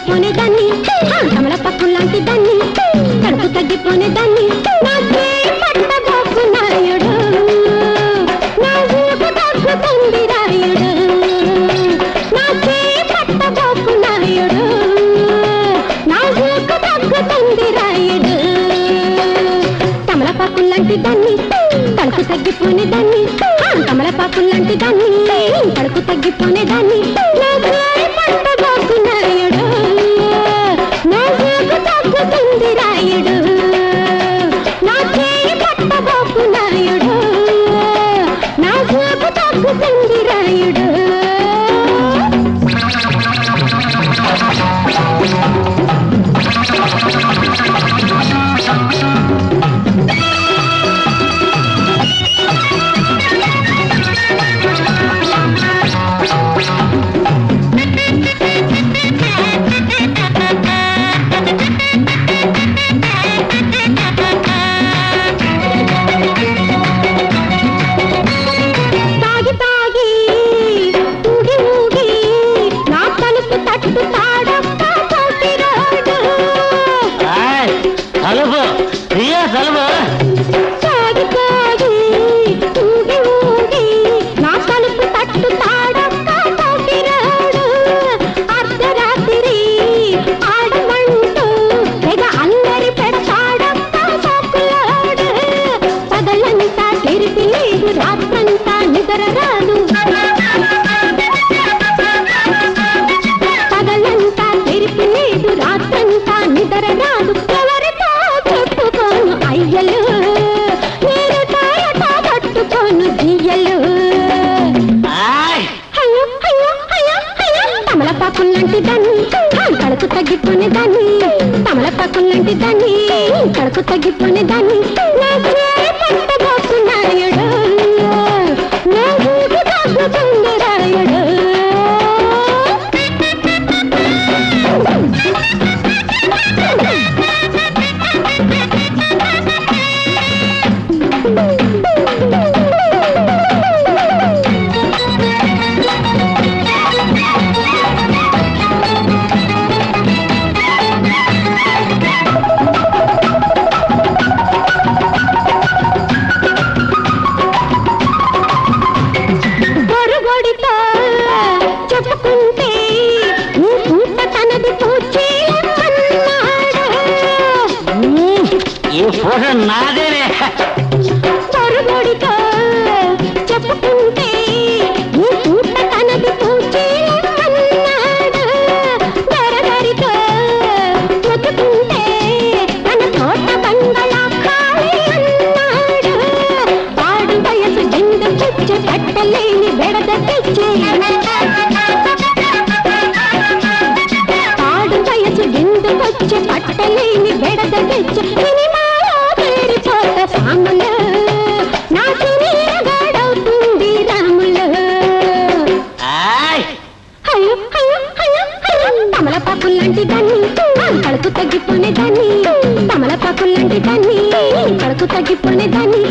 తగ్గిపోనే దాన్ని తమలపాకు లాంటి దాన్ని కడుపు తగ్గిపోనే దాన్ని నాకే పట్టబోకు నాయుడు నా ఊపు తగ్గుతుంది రాయుడు నాకే పట్టబోకు నాయుడు నా ఊపు తగ్గుతుంది రాయుడు తమలపాకు లాంటి దాన్ని కడుపు తగ్గిపోనే దాన్ని తమలపాకు లాంటి దాన్ని కడుపు తగ్గిపోనే దాన్ని పట్టబోకు నాయుడు నా ఊపు తగ్గుతుంది రాయుడు నా చేయి పట్టబోకు నాయుడు నా ఊపు తగ్గుతుంది రాయుడు తమలపాకులాంటి దాన్ని కడుపు తగ్గిపోనే దాన్ని తమలపాకులాంటి దాన్ని కడుపు తగ్గిపోనే దాన్ని పట్టబోకు నాయుడు నా ఊపు తగ్గుతుంది రాయుడు నాదేనే పొరుగుడితో చెప్పుకుంటే ఈ పూట తనది పూచేయమన్నాడు గరగరితో మొత్తుకుంటే తన తోట బంగళా ఖాళీ అన్నాడు పాడు వయసు జిందు పిచ్చ పట్టలేని బెడద తెచ్చే పాడు వయసు జిందు వచ్చ పట్టలేని బెడద తెచ్చే రాములు నాకు నీడవుతుంది రాములు తమలపాకు లాంటి దాన్ని కడుపు తగ్గిపోనే దాన్ని తమలపాకు లాంటి దాన్ని కడుపు తగ్గిపోనే దాన్ని